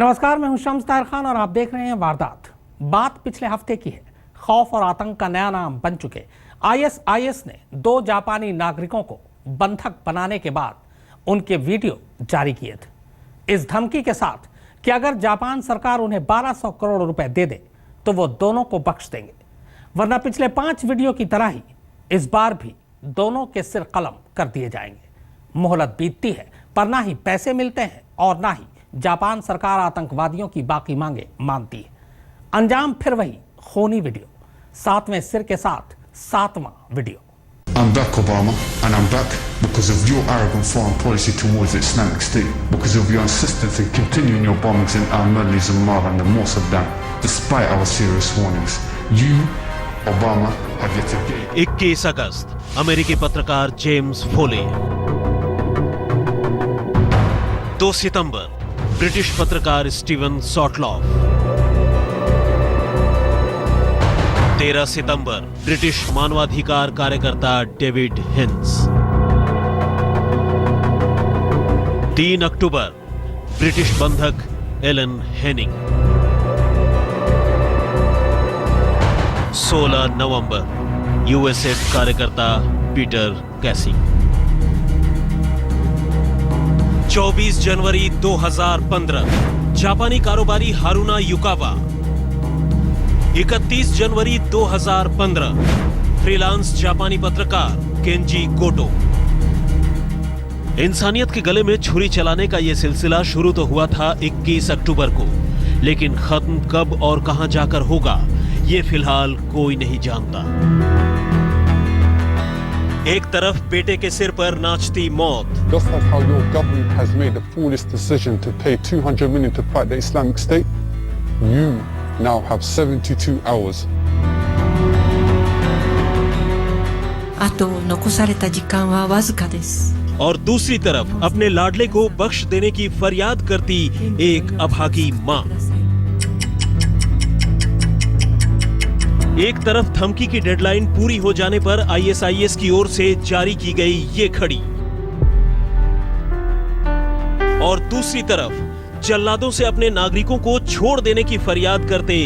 नमस्कार, मैं हूं शम्स ताहिर खान और आप देख रहे हैं वारदात। बात पिछले हफ्ते की है। खौफ और आतंक का नया नाम बन चुके आईएसआईएस ने 2 जापानी नागरिकों को बंधक बनाने के बाद उनके वीडियो जारी किए थे, इस धमकी के साथ कि अगर जापान सरकार उन्हें 1200 करोड़ रुपए दे दे तो वो दोनों को बख्श देंगे, वरना पिछले 5 वीडियो की तरह ही इस बार भी दोनों के सिर कलम कर दिए जाएंगे। मोहलत बीतती है, पर ना ही पैसे मिलते हैं और ना ही जापान सरकार आतंकवादियों की बाकी मांगे मानती है। अंजाम फिर वही खूनी वीडियो, 7वें सिर के साथ 7वां video. I'm back, Obama, and I'm back because of your arrogant foreign policy towards the Islamic State, because of your insistence in continuing your bombings in al-Madli, Zamar and the Mossadegh, despite our serious warnings. You, Obama, have yet to get... 21 अगस्त, अमेरिकी पत्रकार James फोले। 2 सितंबर, British पत्रकार Steven सॉटलॉफ। 13 सितंबर, British मानवाधिकार कार्यकर्ता David hints. 3 अक्टूबर, British बंधक Elon Hanning. 16 नवंबर, USF कार्यकर्ता Peter कैसी। 24 जनवरी 2015, जापानी कारोबारी हारुना युकावा। 31 जनवरी 2015, फ्रीलांस जापानी पत्रकार केंजी गोटो। इंसानियत के गले में छुरी चलाने का यह सिलसिला शुरू तो हुआ था 21 अक्टूबर को, लेकिन खत्म कब और कहां जाकर होगा ये फिलहाल कोई नहीं जानता। एक तरफ बेटे के सिर पर नाचती मौत, Just like how your government has made the foolish decision to pay 200 million to fight the Islamic State, you now have 72 hours. あと残された時間はわずかです。 और दूसरी तरफ अपने लाडले को बख्श देने की फरियाद करती एक अभागी मां। एक तरफ धमकी की डेडलाइन पूरी हो जाने पर आईएसआईएस की ओर से जारी की गई ये घड़ी, और दूसरी तरफ जल्लादों से अपने नागरिकों को छोड़ देने की फरियाद करते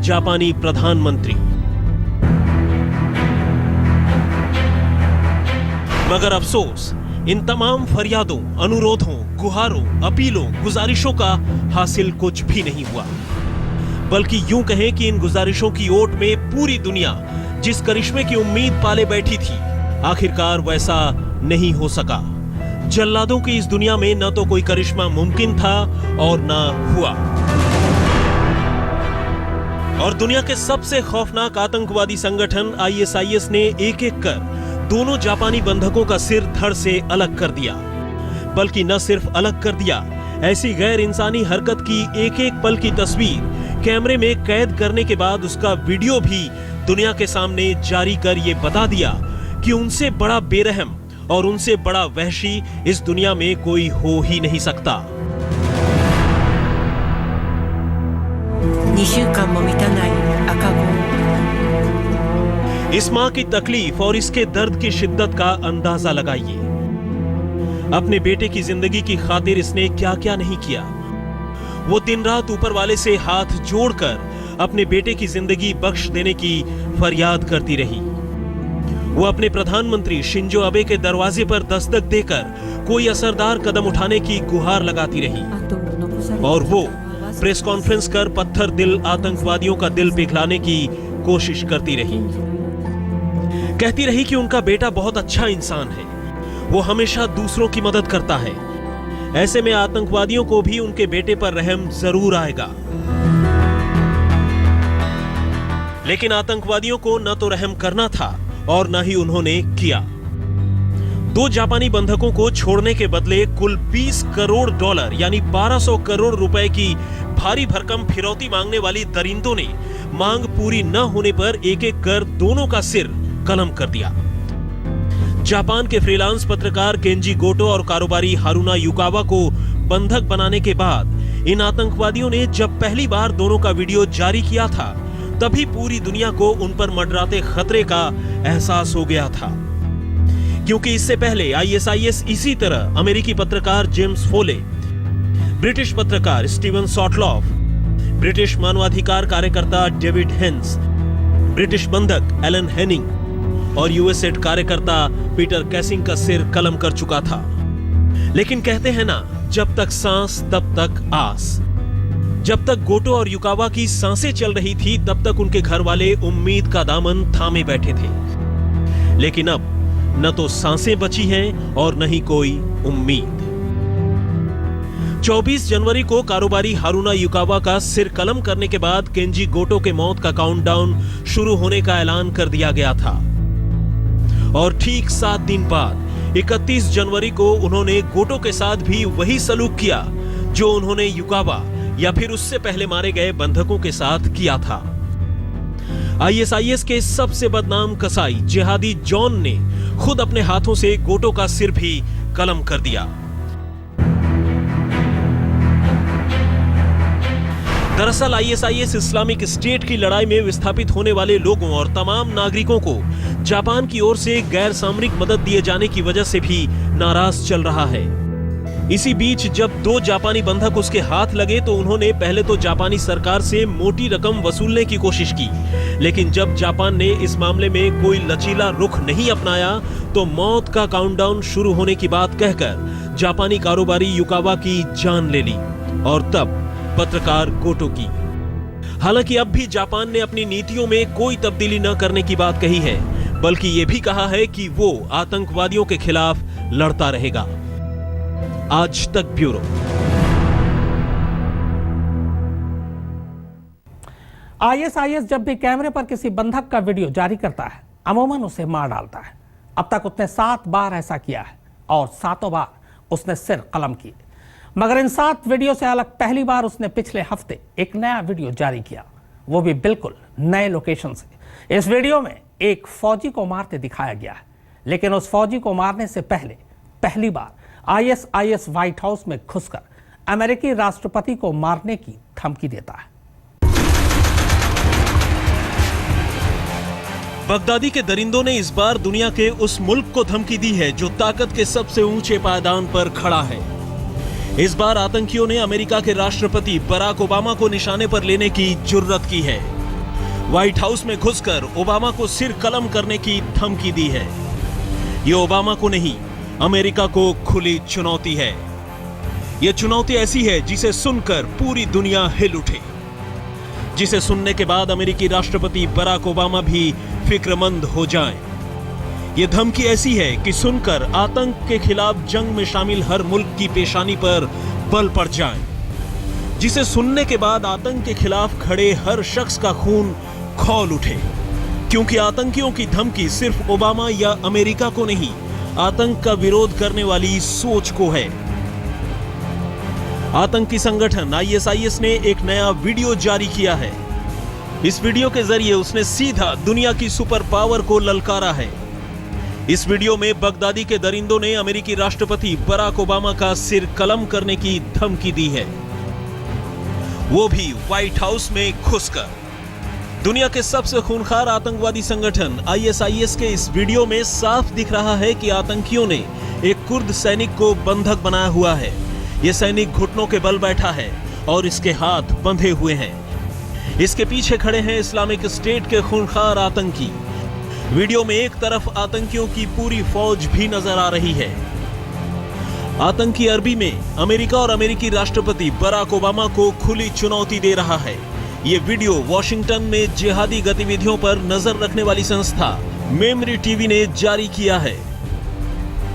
जापानी प्रधानमंत्री। मगर अफसोस, इन तमाम फरियादों, अनुरोधों, गुहारों, अपीलों, गुजारिशों का हासिल कुछ भी नहीं हुआ। बल्कि यूं कहें कि इन गुजारिशों की ओट में पूरी दुनिया जिस करिश्मे की उम्मीद पाले बैठी थी, आखिरकार वैसा नहीं हो सका। जल्लादों की इस दुनिया में न तो कोई करिश्मा मुमकिन था और न हुआ। और दुनिया के सबसे खौफनाक आतंकवादी संगठन आईएसआईएस ने एक एक कर दोनों जापानी बंधकों का सिर धड़ से अलग कर दिया। बल्कि न सिर्फ अलग कर दिया, ऐसी गैर इंसानी हरकत की एक एक पल की तस्वीर कैमरे में कैद करने के बाद उसका वीडियो भी दुनिया के सामने जारी कर ये बता दिया कि उनसे बड़ा बेरहम और उनसे बड़ा वहशी इस दुनिया में कोई हो ही नहीं सकता। 2週間も満たない赤子。 इस मां की तकलीफ और इसके दर्द की शिद्दत का अंदाजा लगाइए। अपने बेटे की जिंदगी की खातिर इसने क्या क्या नहीं किया। वो दिन रात ऊपर वाले से हाथ जोड़कर अपने बेटे की जिंदगी बख्श देने की फरियाद करती रही। वो अपने प्रधानमंत्री शिंजो अबे के दरवाजे पर दस्तक देकर कोई असरदार कदम उठाने की गुहार लगाती रही। और वो प्रेस कॉन्फ्रेंस कर पत्थर दिल आतंकवादियों का दिल पिघलाने की कोशिश करती रही। कहती रही कि उनका बेटा बहुत अच्छा इंसान है, वो हमेशा दूसरों की मदद करता है, ऐसे में आतंकवादियों को भी उनके बेटे पर रहम जरूर आएगा। लेकिन आतंकवादियों को न तो रहम करना था और न ही उन्होंने किया। 2 जापानी बंधकों को छोड़ने के बदले कुल 20 करोड़ डॉलर यानी 1200 करोड़ रुपए की भारी भरकम फिरौती मांगने वाली दरिंदों ने मांग पूरी न होने पर एक एक कर दोनों का सिर कलम कर दिया। जापान के फ्रीलांस पत्रकार केंजी गोटो और कारोबारी हारुना युकावा को बंधक बनाने के बाद इन आतंकवादियों ने जब पहली बार दोनों का वीडियो जारी किया था, तभी पूरी दुनिया को उन पर मंडराते खतरे का एहसास हो गया था। क्योंकि इससे पहले आईएसआईएस इसी तरह अमेरिकी पत्रकार जेम्स फोले ब्रिटिश पत्रकार स्टीवन सॉटलॉफ, ब्रिटिश मानवाधिकार कार्यकर्ता डेविड हेंस, ब्रिटिश बंधक एलन हेनिंग और यूएसएड कार्यकर्ता पीटर कैसिंग का सिर कलम कर चुका था। लेकिन कहते हैं ना, जब तक सांस तब तक आस। जब तक गोटो और युकावा की सांसें चल रही थी, तब तक उनके घर वाले उम्मीद का दामन थामे बैठे थे। लेकिन अब न तो सांसें बची हैं और न ही कोई उम्मीद। 24 जनवरी को कारोबारी हारुना युकावा का सिर कलम करने के बाद केंजी गोटो के मौत का काउंटडाउन शुरू होने का ऐलान कर दिया गया था। और ठीक 7 दिन बाद 31 जनवरी को उन्होंने गोटो के साथ भी वही सलूक किया जो उन्होंने युकावा या फिर उससे पहले मारे गए बंधकों के साथ किया था। आईएसआईएस के सबसे बदनाम कसाई जिहादी जॉन ने खुद अपने हाथों से गोटो का सिर भी कलम कर दिया। दरअसल आईएसआईएस इस्लामिक स्टेट की लड़ाई में विस्थापित होने वाले लोगों और तमाम नागरिकों को जापान की ओर से गैर सामरिक मदद दिए जाने की वजह से भी नाराज चल रहा है। इसी बीच जब 2 जापानी बंधक उसके हाथ लगे तो उन्होंने पहले तो जापानी सरकार से मोटी रकम वसूलने की कोशिश की, लेकिन जब जापान ने इस मामले में कोई लचीला रुख नहीं अपनाया तो मौत का काउंटडाउन शुरू होने की बात कहकर जापानी कारोबारी युकावा की जान ले ली और तब पत्रकार गोटो की। हालांकि अब भी जापान ने अपनी नीतियों में कोई तब्दीली न करने की बात कही है, बल्कि यह भी कहा है कि वो आतंकवादियों के खिलाफ लड़ता रहेगा। आज तक ब्यूरो। आईएसआईएस जब भी कैमरे पर किसी बंधक का वीडियो जारी करता है, अमूमन उसे मार डालता है। अब तक उसने 7 बार ऐसा किया है और 7 बार उसने सिर कलम किए। मगर इन 7 वीडियो से अलग पहली बार उसने पिछले हफ्ते एक नया वीडियो जारी किया, वो भी बिल्कुल नए लोकेशन से। इस वीडियो में एक फौजी को मारते दिखाया गया है, लेकिन उस फौजी को मारने से पहले पहली बार आईएसआईएस व्हाइट हाउस में घुसकर अमेरिकी राष्ट्रपति को मारने की धमकी देता है। बगदादी के दरिंदों ने इस बार दुनिया के उस मुल्क को धमकी दी है जो ताकत के सबसे ऊंचे पायदान पर खड़ा है। इस बार आतंकियों ने अमेरिका के राष्ट्रपति बराक ओबामा को निशाने पर लेने की जुर्रत की है। व्हाइट हाउस में घुसकर ओबामा को सिर कलम करने की धमकी दी है। ये ओबामा को नहीं, अमेरिका को खुली चुनौती है। यह चुनौती ऐसी है जिसे सुनकर पूरी दुनिया हिल उठे, जिसे सुनने के बाद अमेरिकी राष्ट्रपति बराक ओबामा भी फिक्रमंद हो जाएं। यह धमकी ऐसी है कि सुनकर आतंक के खिलाफ जंग में शामिल हर मुल्क की पेशानी पर बल पड़ जाए, जिसे सुनने के बाद आतंक के खिलाफ खड़े हर शख्स का खून खौल उठे, क्योंकि आतंकियों की धमकी सिर्फ ओबामा या अमेरिका को नहीं, आतंक का विरोध करने वाली सोच को है। आतंकी संगठन आईएसआईएस ने एक नया वीडियो जारी किया है। इस वीडियो के जरिए उसने सीधा दुनिया की सुपर पावर को ललकारा है। इस वीडियो में बगदादी के दरिंदों ने अमेरिकी राष्ट्रपति बराक ओबामा का सिर कलम करने की धमकी दी है, वो भी व्हाइट हाउस में घुसकर। दुनिया के सबसे खूंखार आतंकवादी संगठन आईएसआईएस के इस वीडियो में साफ दिख रहा है कि आतंकियों ने एक कुर्द सैनिक को बंधक बनाया हुआ है। यह सैनिक घुटनों के बल बैठा है और इसके हाथ बंधे हुए हैं। इसके पीछे खड़े हैं इस्लामिक स्टेट के खूंखार आतंकी। वीडियो में एक तरफ आतंकियों की पूरी फौज भी नजर आ रही है। आतंकी अरबी में अमेरिका और अमेरिकी राष्ट्रपति बराक ओबामा को खुली चुनौती दे रहा है। ये वीडियो वॉशिंगटन में जिहादी गतिविधियों पर नजर रखने वाली संस्था मेमरी टीवी ने जारी किया है।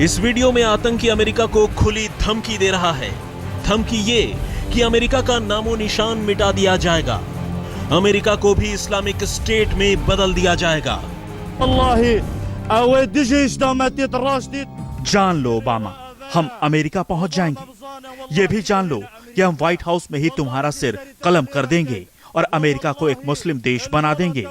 इस वीडियो में आतंकी अमेरिका को खुली धमकी दे रहा है। धमकी ये कि अमेरिका का नामो निशान मिटा दिया जाएगा, अमेरिका को भी इस्लामिक स्टेट में बदल दिया जाएगा। जान लो ओबामा, हम अमेरिका पहुंच जाएंगे। ये भी जान लो कि हम व्हाइट हाउस में ही तुम्हारा सिर कलम कर देंगे और अमेरिका को एक मुस्लिम देश बना देंगे।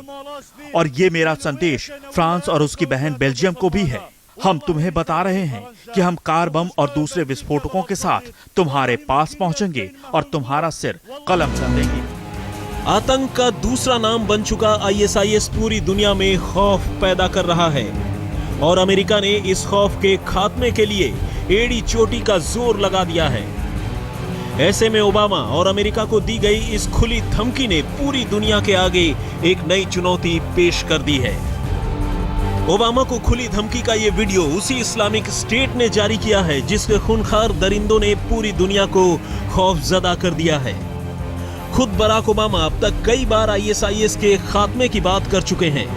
और ये मेरा संदेश फ्रांस और उसकी बहन बेल्जियम को भी है। हम तुम्हें बता रहे हैं कि हम कार बम और दूसरे विस्फोटकों के साथ तुम्हारे पास पहुंचेंगे और तुम्हारा सिर कलम कर देंगे। आतंक का दूसरा नाम बन चुका आईएसआईएस पूरी दुनिया में खौफ पैदा कर रहा है और अमेरिका ने इस खौफ के खात्मे के लिए एड़ी चोटी का जोर लगा दिया है। ऐसे में ओबामा और अमेरिका को दी गई इस खुली धमकी ने पूरी दुनिया के आगे एक नई चुनौती पेश कर दी है। ओबामा को खुली धमकी का ये वीडियो उसी इस्लामिक स्टेट ने जारी किया है जिसके खूंखार दरिंदों ने पूरी दुनिया को खौफजदा कर दिया है। खुद बराक ओबामा अब तक कई बार आईएसआईएस के खात्मे की बात कर चुके हैं।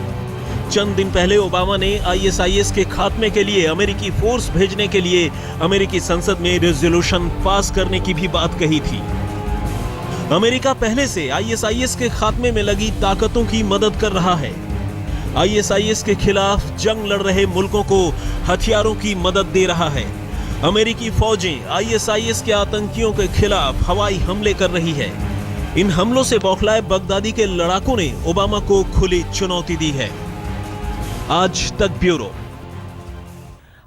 चंद दिन पहले ओबामा ने आईएसआईएस के खात्मे के लिए अमेरिकी फोर्स भेजने के लिए अमेरिकी संसद में रेजोल्यूशन पास करने की भी बात कही थी। अमेरिका पहले से आईएसआईएस के खात्मे में लगी ताकतों की मदद कर रहा है। आईएसआईएस के खिलाफ जंग लड़ रहे मुल्कों को हथियारों की मदद दे रहा है। अमेरिकी फौजें आईएसआईएस के आतंकियों के खिलाफ हवाई हमले कर रही है। इन हमलों से बौखलाए बगदादी के लड़ाकों ने ओबामा को खुली चुनौती दी है। आज तक ब्यूरो।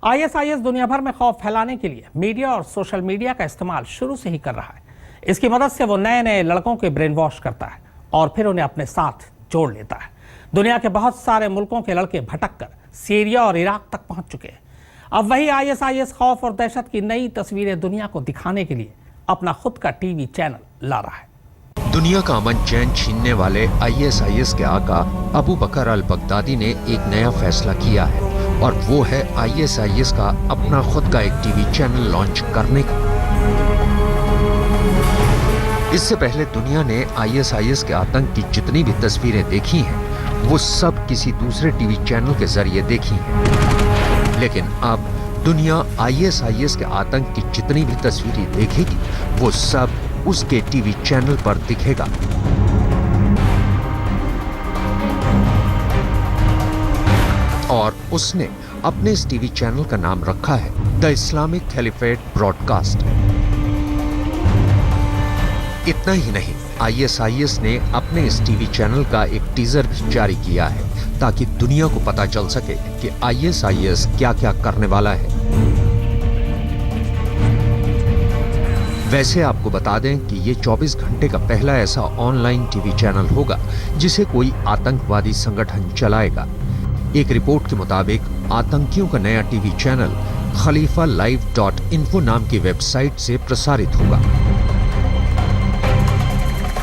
आईएसआईएस दुनिया भर में खौफ फैलाने के लिए मीडिया और सोशल मीडिया का इस्तेमाल शुरू से ही कर रहा है। इसकी मदद से वो नए नए लड़कों के ब्रेन वॉश करता है और फिर उन्हें अपने साथ जोड़ लेता है। दुनिया के बहुत सारे मुल्कों के लड़के भटक कर सीरिया और इराक तक पहुंच चुके हैं। अब वही आईएसआईएस खौफ और दहशत की नई तस्वीरें दुनिया को दिखाने के लिए अपना खुद का टीवी चैनल ला रहा है। दुनिया का अमन चैन छीनने वाले आईएसआईएस के आका अबू बकर अल बगदादी ने एक नया फैसला किया है और वो है आईएसआईएस का अपना खुद का एक टीवी चैनल लॉन्च करने का। इससे पहले दुनिया ने आईएसआईएस के आतंक की जितनी भी तस्वीरें देखी हैं, वो सब किसी दूसरे टीवी चैनल के जरिए देखी हैं। लेकिन अब दुनिया आईएसआईएस के आतंक की जितनी भी तस्वीरें देखेगी, वो सब उसके टीवी चैनल पर दिखेगा। और उसने अपने इस टीवी चैनल का नाम रखा है द इस्लामिक खलीफेट ब्रॉडकास्ट। इतना ही नहीं, आईएसआईएस ने अपने इस टीवी चैनल का एक टीजर भी जारी किया है ताकि दुनिया को पता चल सके कि आईएसआईएस क्या क्या करने वाला है। वैसे आपको बता दें कि ये 24 घंटे का पहला ऐसा ऑनलाइन टीवी चैनल होगा जिसे कोई आतंकवादी संगठन चलाएगा। एक रिपोर्ट के मुताबिक आतंकियों का नया टीवी चैनल khalifa.live.info नाम की वेबसाइट से प्रसारित होगा।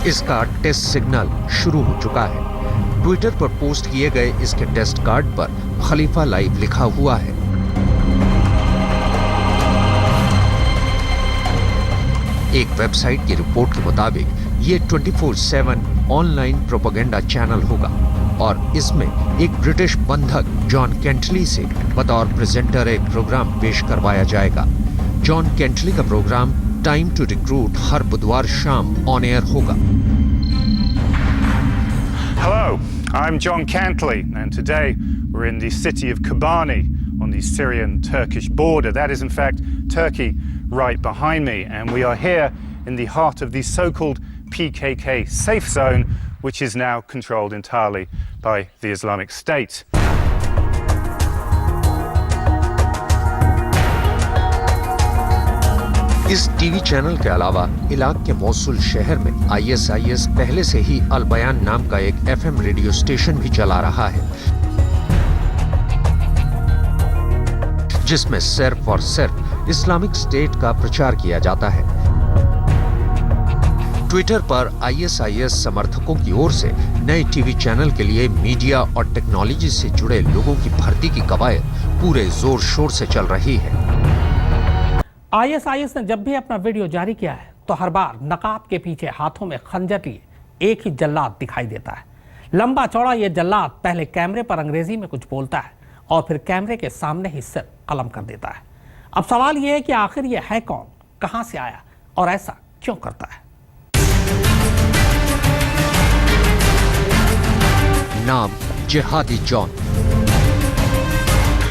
इसका टेस्ट सिग्नल शुरू हो चुका है। ट्विटर पर पोस्ट किए गए इसके टेस्ट कार्ड पर खलीफा लाइव लिखा हुआ है। एक वेबसाइट की रिपोर्ट के मुताबिक ये 24/7 ऑनलाइन प्रोपेगेंडा चैनल होगा और इसमें एक ब्रिटिश बंधक जॉन केंटली से बतौर प्रेजेंटर एक प्रोग्राम पेश करवाया जाएगा। जॉन केंटली का प्रोग्राम टाइम टू रिक्रूट हर बुधवार शाम ऑन एयर होगा। Hello, I'm John Cantley, and today we're in the city of Kobani on the Syrian-Turkish border. That is, in fact, Turkey right behind me, and we are here in the heart of the so-called PKK safe zone, which is now controlled entirely by the Islamic State. इस TV channel के अलावा Iraq के Mosul शहर में ISIS पहले से ही अल बयान नाम का एक एफएम रेडियो स्टेशन भी चला रहा है, जिसमें सिर्फ और सिर्फ इस्लामिक स्टेट का प्रचार किया जाता है। ट्विटर पर आईएसआईएस समर्थकों की ओर से नए टीवी चैनल के लिए मीडिया और टेक्नोलॉजी से जुड़े लोगों की भर्ती की कवायद पूरे जोर शोर से चल रही है। आईएसआईएस ने जब भी अपना वीडियो जारी किया है तो हर बार नकाब के पीछे हाथों में खंजर लिए एक ही जल्लाद दिखाई देता है। लंबा चौड़ा ये जल्लाद पहले कैमरे पर अंग्रेजी में कुछ बोलता है और फिर कैमरे के सामने ही सिर कलम कर देता है। अब सवाल यह है कि आखिर ये है कौन, कहां से आया और ऐसा क्यों करता है। नाम जिहादी जॉन,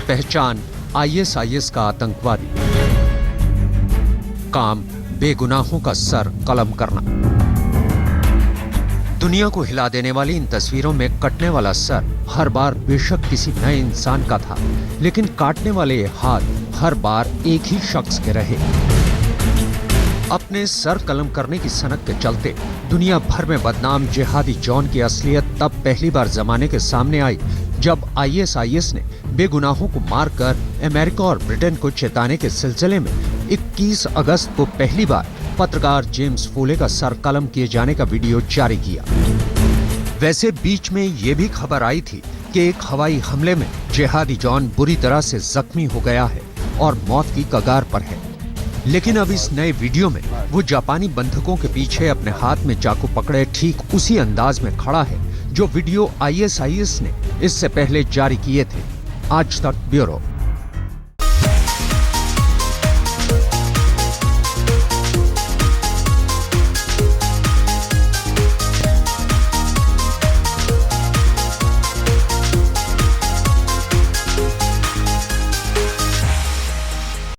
पहचान आईएसआईएस का आतंकवादी, काम बेगुनाहों का सर कलम करना। दुनिया को हिला देने वाली इन तस्वीरों में कटने वाला सर हर बार बेशक किसी नए इंसान का था, लेकिन काटने वाले ये हाथ हर बार एक ही शख्स के रहे। अपने सर कलम करने की सनक के चलते दुनिया भर में बदनाम जिहादी जॉन की असलियत तब पहली बार जमाने के सामने आई जब आईएसआईएस ने बेगुनाहों को मारकर अमेरिका और ब्रिटेन को चेताने के सिलसिले में 21 अगस्त को पहली बार पत्रकार जेम्स फोले का सर कलम किए जाने का वीडियो जारी किया। वैसे बीच में ये भी खबर आई थी कि एक हवाई हमले में जिहादी जॉन बुरी तरह से जख्मी हो गया है और मौत की कगार पर है। लेकिन अब इस नए वीडियो में वो जापानी बंधकों के पीछे अपने हाथ में चाकू पकड़े ठीक उसी अंदाज में खड़ा है जो वीडियो ISIS ने इससे पहले जारी किए थे। आज तक ब्यूरो।